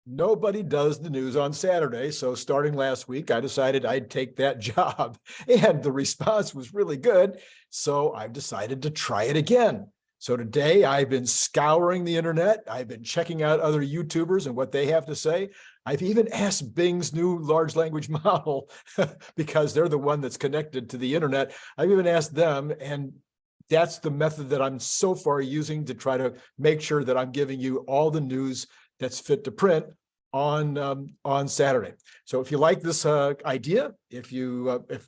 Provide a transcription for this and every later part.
Nobody does the news on Saturday. So starting last week, I decided I'd take that job, and the response was really good. So I've decided to try it again. So today I've been scouring the internet. I've been checking out other YouTubers and what they have to say. I've even asked Bing's new large language model because they're the one that's connected to the internet. I've even asked them, and that's the method that I'm so far using to try to make sure that I'm giving you all the news that's fit to print on Saturday. So if you like this idea,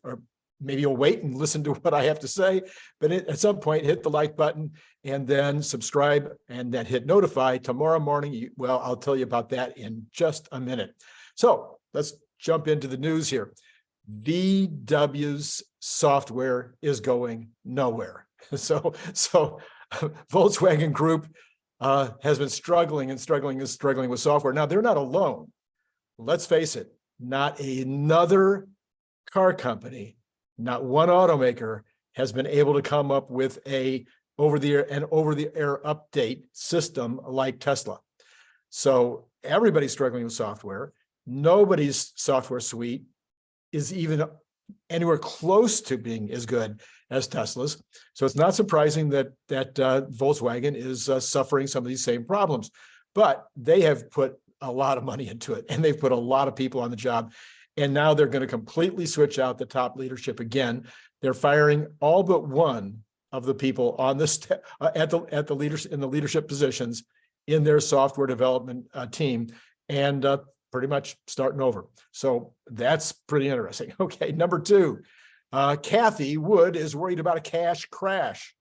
or maybe you'll wait and listen to what I have to say, but at some point hit the like button and then subscribe and then hit notify tomorrow morning. Well, I'll tell you about that in just a minute. So let's jump into the news here. VW's software is going nowhere. So Volkswagen Group has been struggling with software. Now, they're not alone. Let's face it, not another car company, not one automaker has been able to come up with a over-the-air update system like Tesla. So everybody's struggling with software. Nobody's software suite is even anywhere close to being as good as Tesla's. So it's not surprising that Volkswagen is suffering some of these same problems, but they have put a lot of money into it, and they've put a lot of people on the job. And now they're going to completely switch out the top leadership again. They're firing all but one of the people on this at the leadership positions in their software development team, and pretty much starting over. So that's pretty interesting. Okay, number two. Cathie Wood is worried about a cash crash.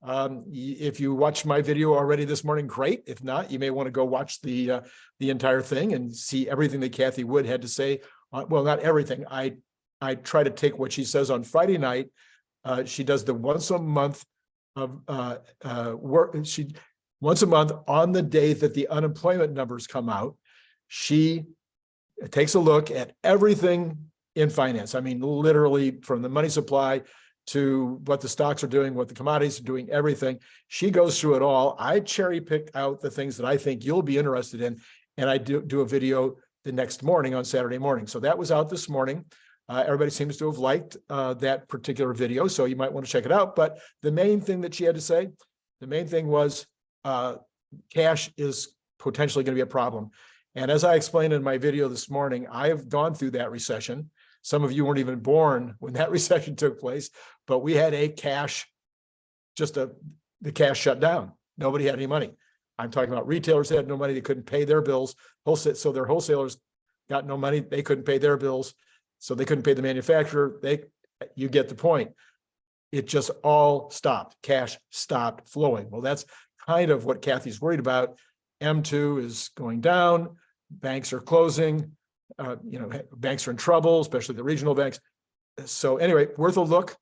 If you watched my video already this morning, great. If not, you may want to go watch the entire thing and see everything that Cathie Wood had to say. Well, not everything. I try to take what she says on Friday night. She does the once a month of work. Once a month on the day that the unemployment numbers come out, she takes a look at everything in finance. I mean, literally from the money supply to what the stocks are doing, what the commodities are doing, everything. She goes through it all. I cherry pick out the things that I think you'll be interested in, and I do a video the next morning on Saturday morning. So that was out this morning. Everybody seems to have liked that particular video, so you might want to check it out. But the main thing that she had to say, the main thing was cash is potentially going to be a problem. And as I explained in my video this morning, I have gone through that recession. Some of you weren't even born when that recession took place, but we had the cash shut down. Nobody had any money. I'm talking about retailers that had no money. They couldn't pay their bills. So their wholesalers got no money. They couldn't pay their bills. So they couldn't pay the manufacturer. You get the point. It just all stopped. Cash stopped flowing. Well, that's kind of what Cathie's worried about. M2 is going down. Banks are closing. Banks are in trouble, especially the regional banks. So anyway, worth a look.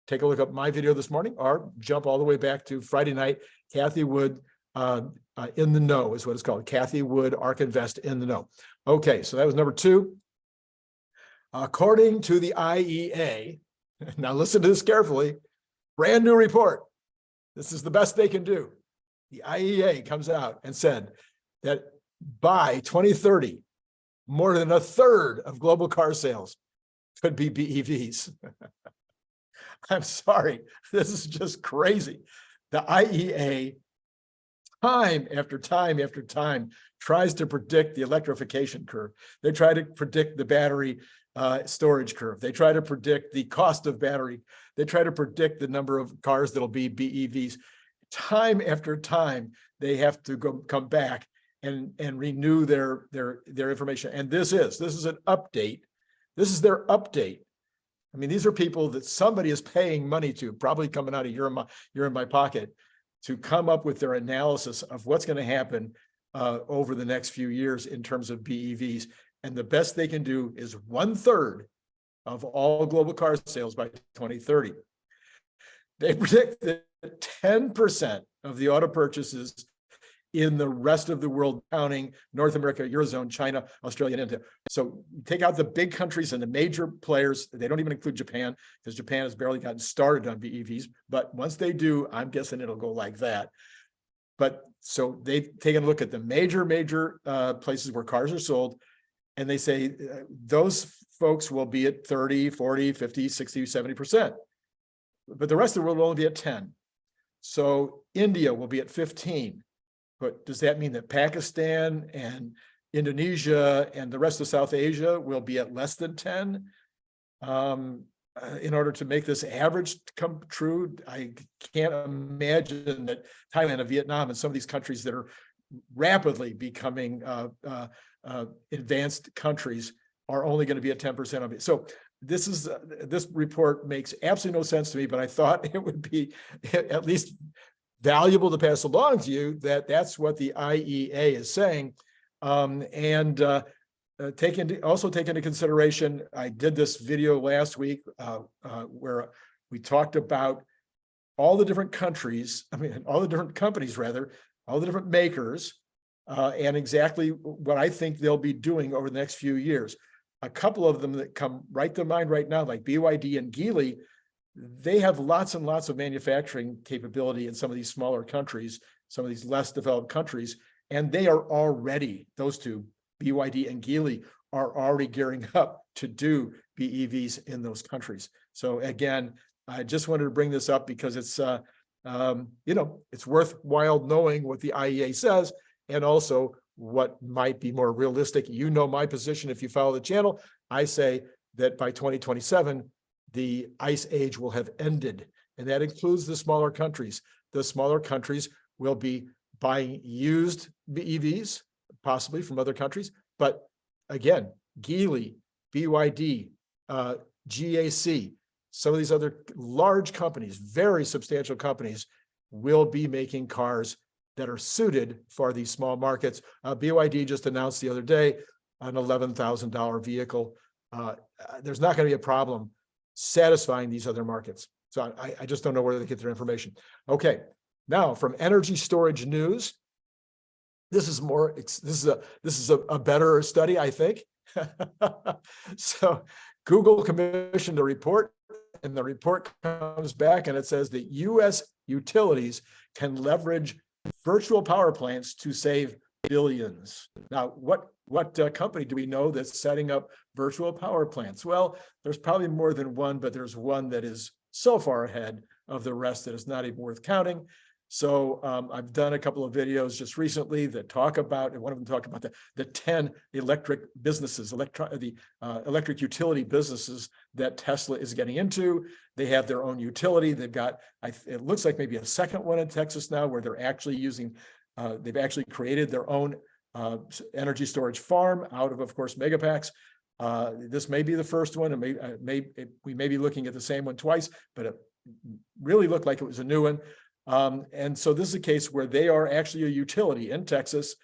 Take a look at my video this morning, or jump all the way back to Friday night. Cathie Wood in the know is what it's called. Cathie Wood, ARK Invest in the know. Okay, so that was number two. According to the IEA, now listen to this carefully, brand new report. This is the best they can do. The IEA comes out and said that by 2030, more than a third of global car sales could be BEVs. I'm sorry, this is just crazy. The IEA, time after time after time, tries to predict the electrification curve. They try to predict the battery storage curve. They try to predict the cost of battery. They try to predict the number of cars that'll be BEVs. Time after time, they have to come back and renew their information. And this is an update. This is their update. I mean, these are people that somebody is paying money to, probably coming out of your in my pocket, to come up with their analysis of what's going to happen over the next few years in terms of BEVs. And the best they can do is 1/3 of all global car sales by 2030. They predict that 10% of the auto purchases in the rest of the world, counting North America, Eurozone, China, Australia, and India. So take out the big countries and the major players. They don't even include Japan, because Japan has barely gotten started on BEVs. But once they do, I'm guessing it'll go like that. But so they've taken a look at the major places where cars are sold, and they say those folks will be at 30, 40, 50, 60, 70%. But the rest of the world will only be at 10. So India will be at 15. But does that mean that Pakistan and Indonesia and the rest of South Asia will be at less than 10? In order to make this average come true, I can't imagine that Thailand and Vietnam and some of these countries that are rapidly becoming advanced countries are only going to be at 10% of it. So this report makes absolutely no sense to me, but I thought it would be at least valuable to pass along to you that that's what the IEA is saying. Take into consideration, I did this video last week where we talked about all the different countries, all the different companies rather, all the different makers, and exactly what I think they'll be doing over the next few years. A couple of them that come right to mind right now, like BYD and Geely, they have lots and lots of manufacturing capability in some of these smaller countries, some of these less developed countries, and they are already, those two, BYD and Geely, are already gearing up to do BEVs in those countries. So again, I just wanted to bring this up because it's, it's worthwhile knowing what the IEA says and also what might be more realistic. You know my position if you follow the channel. I say that by 2027, the ICE age will have ended, and that includes the smaller countries. The smaller countries will be buying used BEVs, possibly from other countries. But again, Geely, BYD, GAC, some of these other large companies, very substantial companies, will be making cars that are suited for these small markets. BYD just announced the other day an $11,000 vehicle. There's not going to be a problem satisfying these other markets. So I just don't know where they get their information. Okay, now from energy storage news. This is a better study, I think. So Google commissioned a report, and the report comes back and it says that U.S. utilities can leverage virtual power plants to save billions. Now, what company do we know that's setting up virtual power plants? Well, there's probably more than one, but there's one that is so far ahead of the rest that it's not even worth counting. So I've done a couple of videos just recently that talk about, and one of them talked about the 10 electric businesses, electric utility businesses that Tesla is getting into. They have their own utility. They've got, it looks like maybe a second one in Texas now where they're actually using, they've actually created their own energy storage farm out of course, megapacks. This may be the first one, and we may be looking at the same one twice, but it really looked like it was a new one. And so this is a case where they are actually a utility in Texas.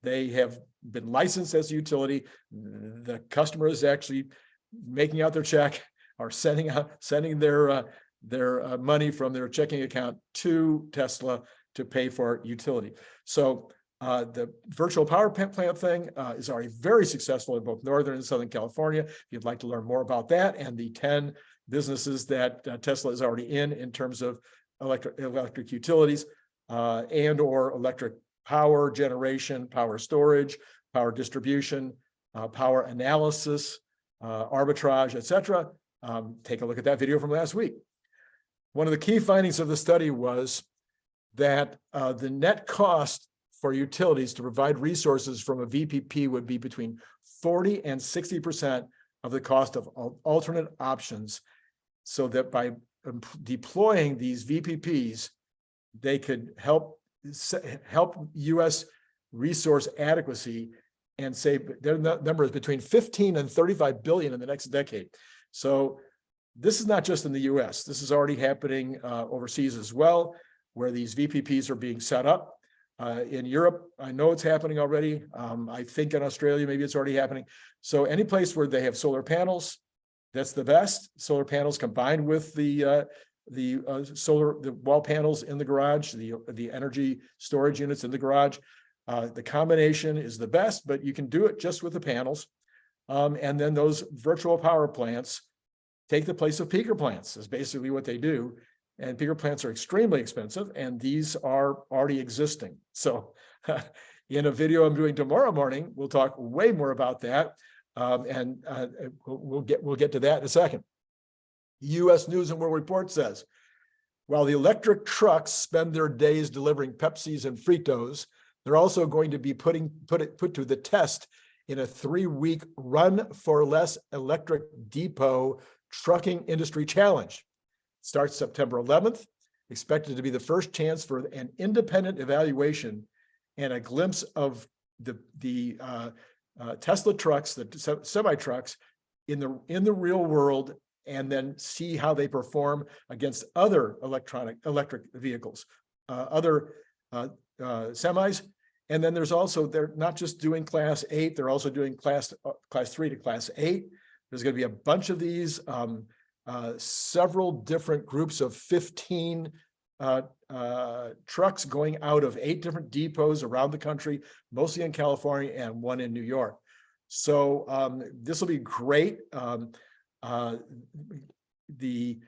They have been licensed as a utility. The customer is actually making out their check or sending their money from their checking account to Tesla to pay for utility. So the virtual power plant thing is already very successful in both Northern and Southern California. If you'd like to learn more about that and the 10 businesses that Tesla is already in terms of electric utilities and or electric power generation, power storage, power distribution, power analysis, arbitrage, etc. Take a look at that video from last week. One of the key findings of the study was that the net cost for utilities to provide resources from a VPP would be between 40 and 60% of the cost of alternate options, so that by deploying these VPPs, they could help U.S. resource adequacy and save their numbers between 15 and 35 billion in the next decade. So this is not just in the U.S. This is already happening overseas as well, where these VPPs are being set up. In Europe, I know it's happening already. I think in Australia, maybe it's already happening. So any place where they have solar panels, that's the best. Solar panels combined with the wall panels in the garage, the energy storage units in the garage. The combination is the best, but you can do it just with the panels. And then those virtual power plants take the place of peaker plants, is basically what they do. and peaker plants are extremely expensive, and these are already existing. So in a video I'm doing tomorrow morning, we'll talk way more about that. We'll get to that in a second. U.S. News and World Report says, while the electric trucks spend their days delivering Pepsis and Fritos, they're also going to be put to the test in a 3-week Run for Less electric depot trucking industry challenge. It starts September 11th, expected to be the first chance for an independent evaluation and a glimpse of the Tesla trucks, the semi-trucks in the real world, and then see how they perform against other electric vehicles, other semis. And then there's also, they're not just doing class 8, they're also doing class 3 to class 8. There's going to be a bunch of these, several different groups of 15 trucks going out of 8 different depots around the country, mostly in California and one in New York. So this will be great. The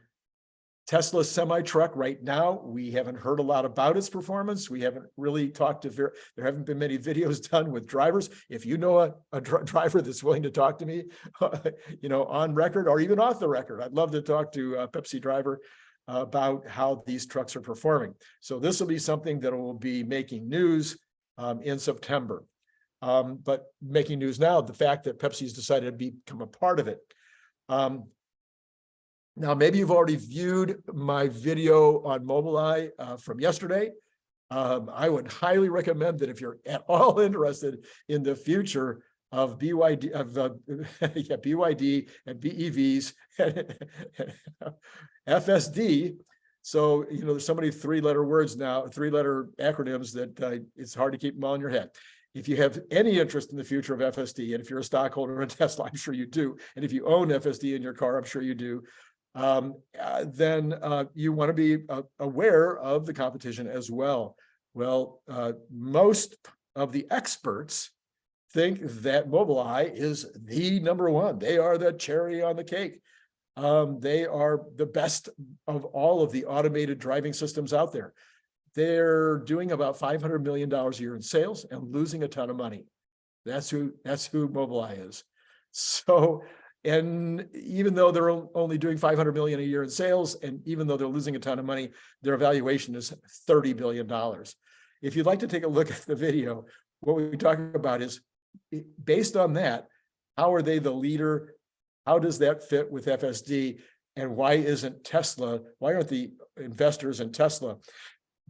Tesla semi-truck right now, we haven't heard a lot about its performance. We haven't really talked to, there haven't been many videos done with drivers. If you know a driver that's willing to talk to me, on record or even off the record, I'd love to talk to a Pepsi driver about how these trucks are performing. So this will be something that will be making news in September. But making news now, the fact that Pepsi's decided to become a part of it. Now, maybe you've already viewed my video on Mobileye from yesterday. I would highly recommend that if you're at all interested in the future of BYD, BYD and BEVs, FSD. So, there's so many 3-letter words now, 3-letter acronyms that it's hard to keep them all in your head. If you have any interest in the future of FSD, and if you're a stockholder in Tesla, I'm sure you do, and if you own FSD in your car, I'm sure you do, then you want to be aware of the competition as well. Well, most of the experts think that Mobileye is the number one. They are the cherry on the cake. They are the best of all of the automated driving systems out there. They're doing about $500 million a year in sales and losing a ton of money. That's who Mobileye is. So, and even though they're only doing $500 million a year in sales, and even though they're losing a ton of money, their valuation is $30 billion. If you'd like to take a look at the video, what we talk about is, based on that, how are they the leader? How does that fit with FSD? And why aren't the investors in Tesla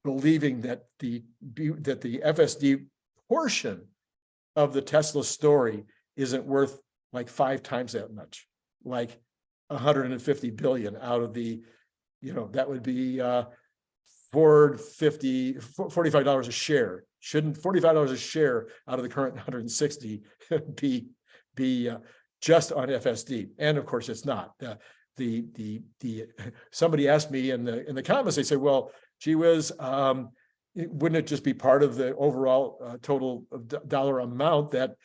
believing that the FSD portion of the Tesla story isn't worth like 5 times that much, like 150 billion out of the, that would be $45 a share. Shouldn't $45 a share out of the current 160 be just on FSD? And of course, it's not. Somebody asked me in the comments, they said, well, gee whiz, wouldn't it just be part of the overall total dollar amount that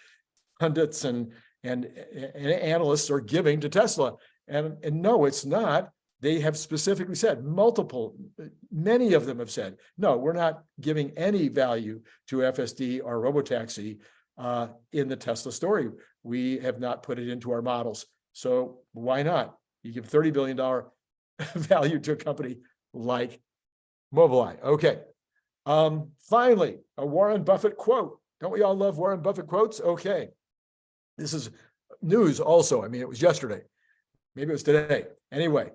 pundits and analysts are giving to Tesla? And no, it's not. They have specifically said, many of them have said, no, we're not giving any value to FSD or robotaxi in the Tesla story. We have not put it into our models. So why not? You give $30 billion value to a company like Mobileye. Okay. Finally, a Warren Buffett quote. Don't we all love Warren Buffett quotes? Okay. This is news also. I mean, it was yesterday. Maybe it was today. Anyway,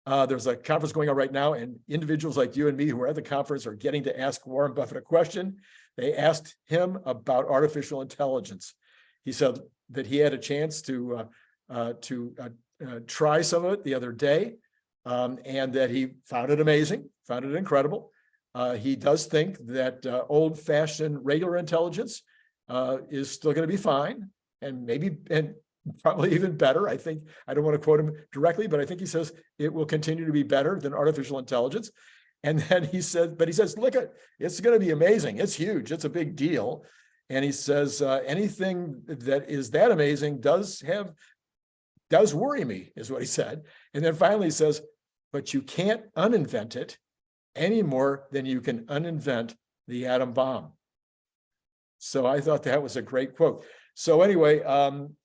there's a conference going on right now, and individuals like you and me who are at the conference are getting to ask Warren Buffett a question. They asked him about artificial intelligence. He said that he had a chance to try some of it the other day, and that he found it amazing, found it incredible. He does think that old-fashioned regular intelligence is still going to be fine, and probably even better. I think, I don't want to quote him directly, but I think he says it will continue to be better than artificial intelligence. And then he says, look, it's going to be amazing. It's huge. It's a big deal. And he says, anything that is that amazing does worry me, is what he said. And then finally he says, but you can't uninvent it any more than you can uninvent the atom bomb. So I thought that was a great quote. So anyway,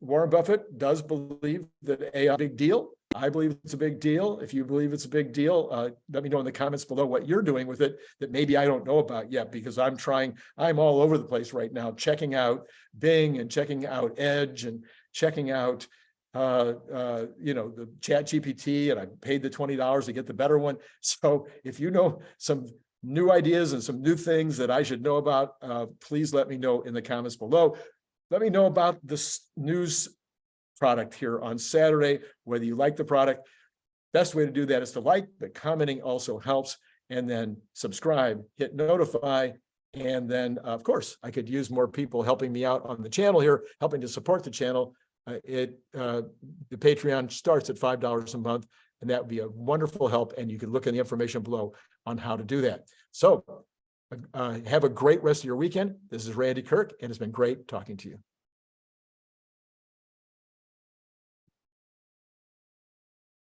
Warren Buffett does believe that AI is a big deal. I believe it's a big deal. If you believe it's a big deal, let me know in the comments below what you're doing with it that maybe I don't know about yet, because I'm all over the place right now, checking out Bing and checking out Edge and checking out the Chat GPT, and I paid the $20 to get the better one. So if you know some new ideas and some new things that I should know about, please let me know in the comments below. Let me know about this news product here on Saturday, whether you like the product. Best way to do that is to like, but commenting also helps. And then subscribe, hit notify. And then, of course, I could use more people helping me out on the channel here, helping to support the channel. The Patreon starts at $5 a month, and that would be a wonderful help. And you can look in the information below on how to do that. So have a great rest of your weekend. This is Randy Kirk, and it's been great talking to you.